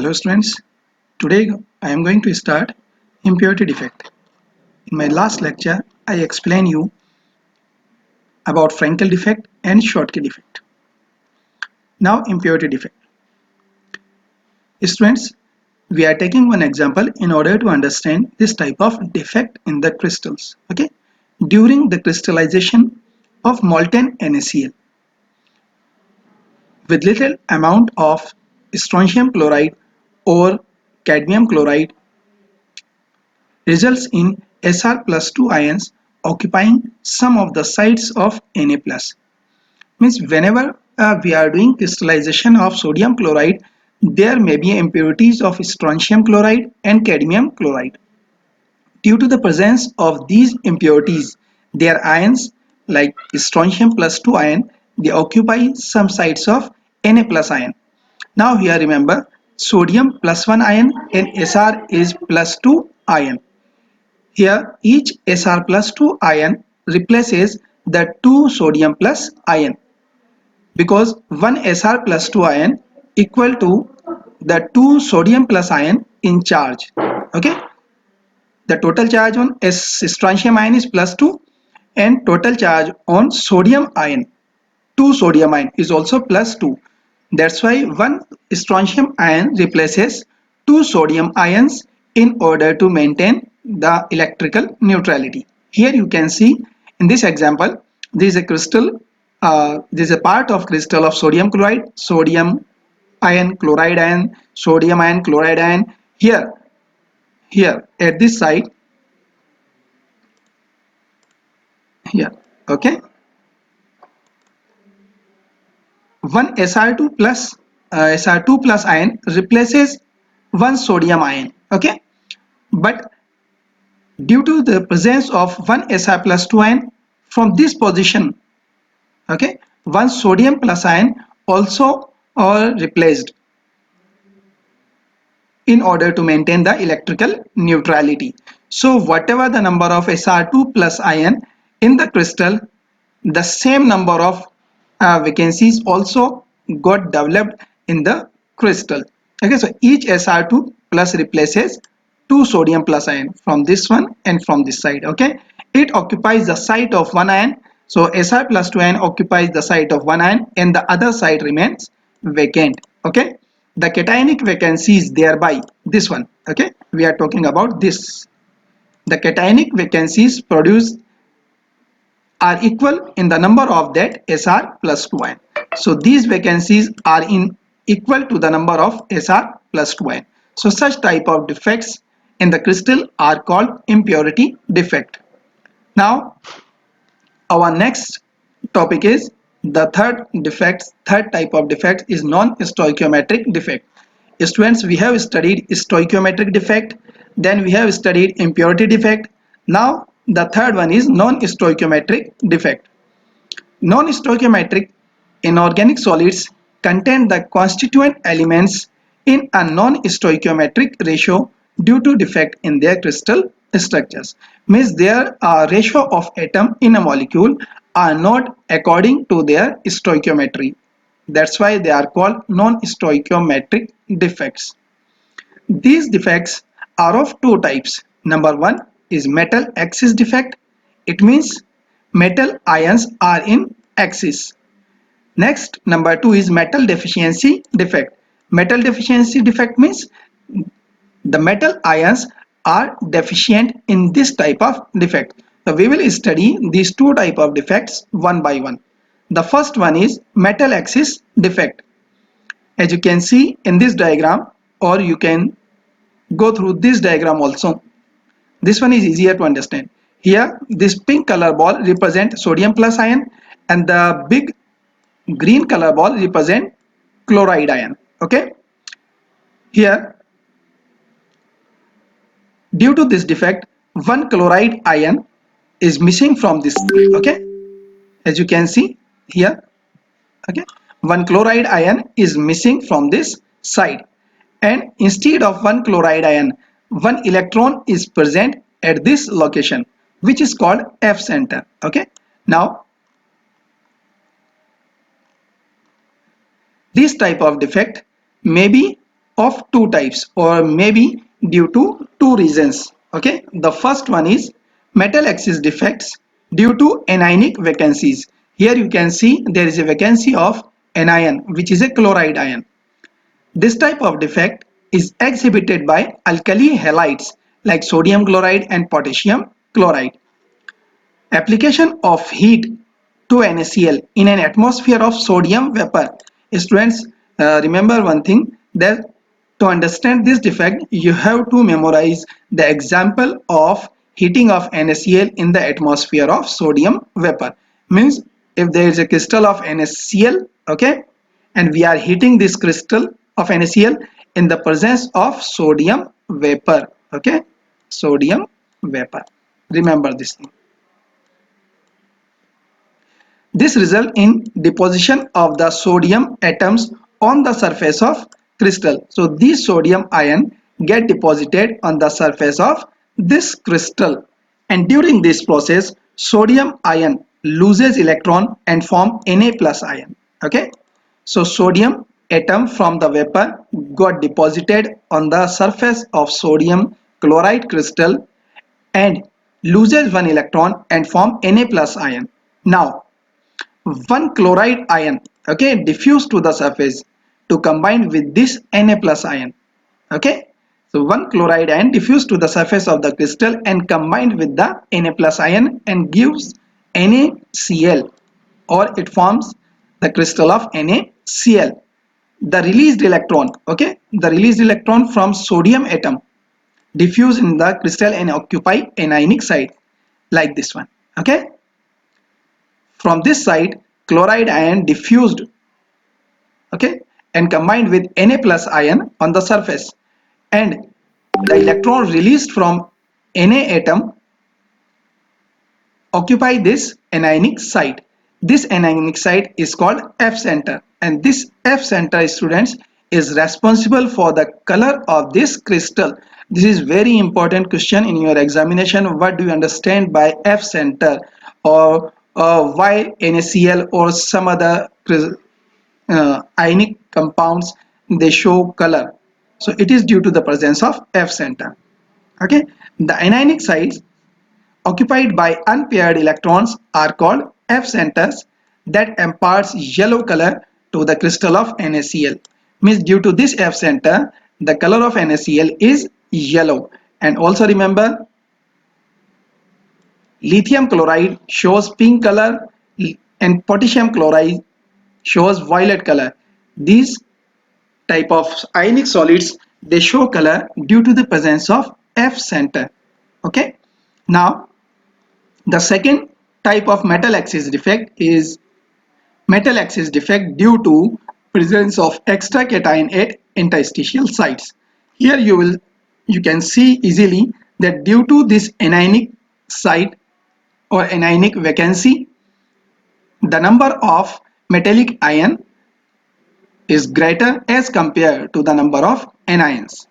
Hello students, today I am going to start impurity defect. In my last lecture, I explained you about Frankel defect and Schottky defect. Now impurity defect. Students, we are taking one example in order to understand this type of defect in the crystals. Okay, during the crystallization of molten NaCl with little amount of strontium chloride or cadmium chloride results in Sr plus 2 ions occupying some of the sites of Na plus. Means whenever we are doing crystallization of sodium chloride, there may be impurities of strontium chloride and cadmium chloride. Due to the presence of these impurities, their ions like strontium plus 2 ion, they occupy some sites of Na plus ion. Now here remember, sodium plus 1 ion and Sr is plus 2 ion. Here each Sr plus 2 ion replaces the 2 sodium plus ion, because 1 Sr plus 2 ion equal to the 2 sodium plus ion in charge. Okay, the total charge on strontium ion is plus 2 and total charge on sodium ion, 2 sodium ion, is also plus 2. That's why 1 strontium ion replaces 2 sodium ions in order to maintain the electrical neutrality. Here you can see in this example, this is a crystal, this is a part of crystal of sodium chloride, sodium ion, chloride ion, sodium ion, chloride ion. Here at this side, here, okay, 1 Sr2 plus ion replaces 1 sodium ion. Okay, but due to the presence of 1 Sr plus 2 ion from this position, okay, 1 sodium plus ion also are replaced in order to maintain the electrical neutrality. So whatever the number of Sr2 plus ion in the crystal, the same number of vacancies also got developed in the crystal. Okay, so each Sr2 plus replaces 2 sodium plus ion from this one and from this side. Okay, it occupies the site of one ion, so Sr plus 2 ion occupies the site of one ion and the other side remains vacant. Okay, the cationic vacancy is thereby this one. Okay, we are talking about this. The cationic vacancies produced are equal in the number of that Sr plus 2 ion. So these vacancies are in equal to the number of Sr plus 2 ion. So such type of defects in the crystal are called impurity defect. Now our next topic is the third type of defect is non-stoichiometric defect. Students, we have studied stoichiometric defect, then we have studied impurity defect. Now the third one is non-stoichiometric defect. Non-stoichiometric inorganic solids contain the constituent elements in a non-stoichiometric ratio due to defect in their crystal structures. Means their ratio of atom in a molecule are not according to their stoichiometry. That's why they are called non-stoichiometric defects. These defects are of two types. Number one is metal axis defect. It means metal ions are in axis. Next, number two is metal deficiency defect. Metal deficiency defect means the metal ions are deficient in this type of defect. So we will study these two type of defects one by one. The first one is metal axis defect. As you can see in this diagram, or you can go through this diagram also. This one is easier to understand. Here this pink color ball represent sodium plus ion and the big green color ball represent chloride ion. Okay, here due to this defect one chloride ion is missing from this. Okay, as you can see here, okay, one chloride ion is missing from this side, and instead of one chloride ion, one electron is present at this location, which is called F center. Okay, now this type of defect may be of two types, or maybe due to two reasons. Okay, the first one is metal axis defects due to anionic vacancies. Here you can see there is a vacancy of anion, which is a chloride ion. This type of defect is exhibited by alkali halides like sodium chloride and potassium chloride. Application of heat to NaCl in an atmosphere of sodium vapor. Students, remember one thing, that to understand this defect you have to memorize the example of heating of NaCl in the atmosphere of sodium vapor. Means if there is a crystal of NaCl, okay, and we are heating this crystal of NaCl in the presence of sodium vapor, okay, sodium vapor. Remember this thing. This results in deposition of the sodium atoms on the surface of crystal. So these sodium ion get deposited on the surface of this crystal, and during this process sodium ion loses electron and form Na plus ion. Okay, so sodium atom from the vapor got deposited on the surface of sodium chloride crystal and loses one electron and form Na plus ion. Now one chloride ion, okay, diffuse to the surface to combine with this Na plus ion. Okay, so one chloride ion diffuse to the surface of the crystal and combined with the Na plus ion and gives NaCl, or it forms the crystal of NaCl. The released electron, okay, the released electron from sodium atom diffuse in the crystal and occupy anionic site like this one. Okay, from this side chloride ion diffused, okay, and combined with Na plus ion on the surface, and the electron released from Na atom occupy this anionic site. This anionic site is called F center, and this F center, students, is responsible for the color of this crystal. This is very important question in your examination. What do you understand by F center, or why NaCl or some other ionic compounds they show color? So it is due to the presence of F center. Okay, the anionic sites occupied by unpaired electrons are called F centers that imparts yellow color to the crystal of NaCl. Means due to this F center the color of NaCl is yellow. And also remember, lithium chloride shows pink color and potassium chloride shows violet color. These type of ionic solids, they show color due to the presence of F center. Okay, now the second type of metal axis defect is metal axis defect due to presence of extra cation at interstitial sites. Here you can see easily that due to this anionic site or anionic vacancy, the number of metallic ion is greater as compared to the number of anions.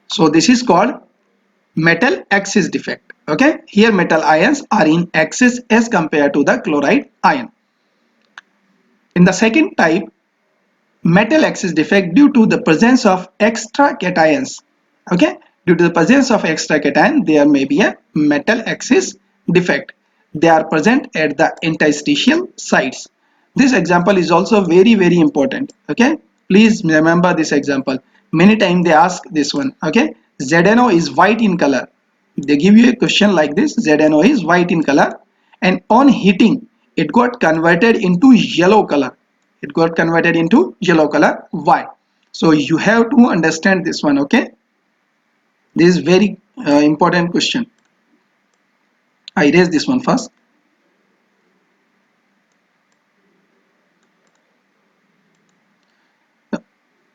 So this is called metal axis defect. Okay, here metal ions are in axis as compared to the chloride ion. In the second type, metal axis defect due to the presence of extra cations. Okay, due to the presence of extra cation there may be a metal axis defect. They are present at the interstitial sites. This example is also very important. Okay, please remember this example. Many times they ask this one. Okay, ZNO is white in color. They give you a question like this: ZNO is white in color, and on heating it got converted into yellow color. It got converted into yellow color. Why? So you have to understand this one. Okay, this is very important question. I erase this one first.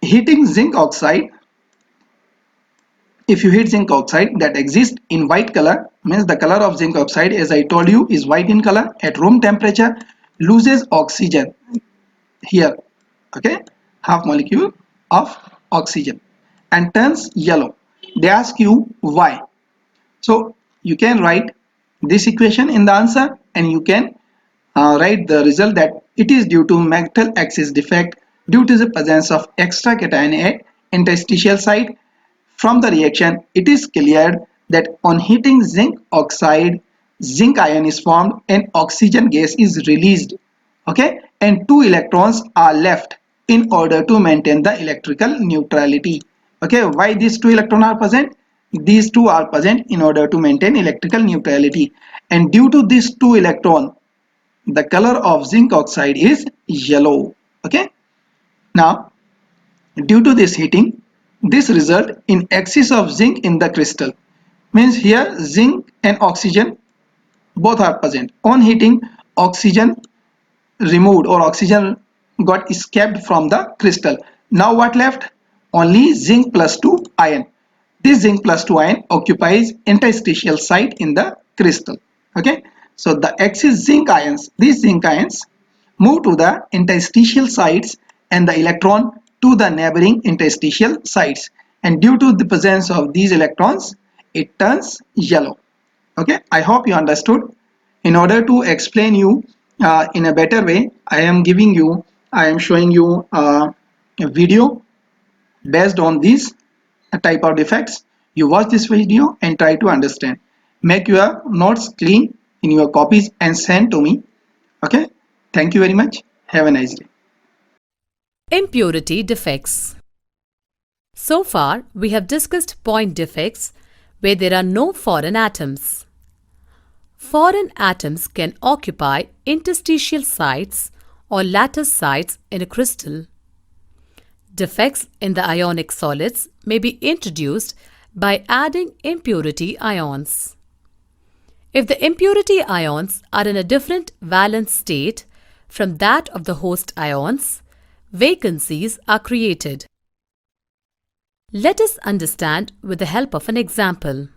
Heating zinc oxide. If you heat zinc oxide that exists in white color, means the color of zinc oxide, as I told you, is white in color, at room temperature loses oxygen here, okay, half molecule of oxygen, and turns yellow. They ask you why. So you can write this equation in the answer, and you can write the result that it is due to metal axis defect due to the presence of extra cation at interstitial site. From the reaction, it is clear that on heating zinc oxide, zinc ion is formed and oxygen gas is released. Okay, and two electrons are left in order to maintain the electrical neutrality. Okay, why these two electrons are present? These two are present in order to maintain electrical neutrality, and due to these two electrons, the color of zinc oxide is yellow. Okay, now due to this heating, this result in excess of zinc in the crystal. Means here zinc and oxygen both are present. On heating, oxygen removed or oxygen got escaped from the crystal. Now what left? Only zinc plus 2 ion. This zinc plus 2 ion occupies interstitial site in the crystal. Okay, so the excess zinc ions, these zinc ions move to the interstitial sites and the electron to the neighboring interstitial sites, and due to the presence of these electrons it turns yellow. Okay, I hope you understood. In order to explain you in a better way, I am showing you a video based on these type of defects. You watch this video and try to understand. Make your notes clean in your copies and send to me. Okay, thank you very much. Have a nice day. Impurity defects. So far, we have discussed point defects where there are no foreign atoms. Foreign atoms can occupy interstitial sites or lattice sites in a crystal. Defects in the ionic solids may be introduced by adding impurity ions. If the impurity ions are in a different valence state from that of the host ions, vacancies are created. Let us understand with the help of an example.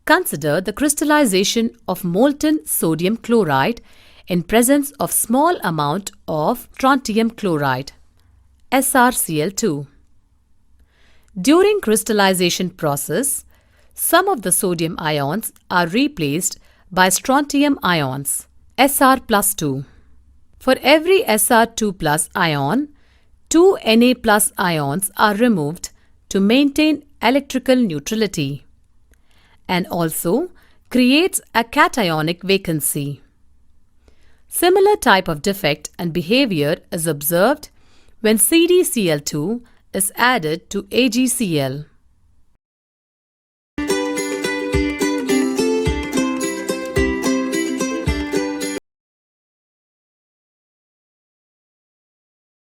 Consider the crystallization of molten sodium chloride in presence of small amount of strontium chloride, SrCl2. During crystallization process, some of the sodium ions are replaced by strontium ions, Sr plus 2. For every Sr2 plus ion, 2 Na plus ions are removed to maintain electrical neutrality, and also creates a cationic vacancy. Similar type of defect and behavior is observed when CdCl2 is added to AgCl.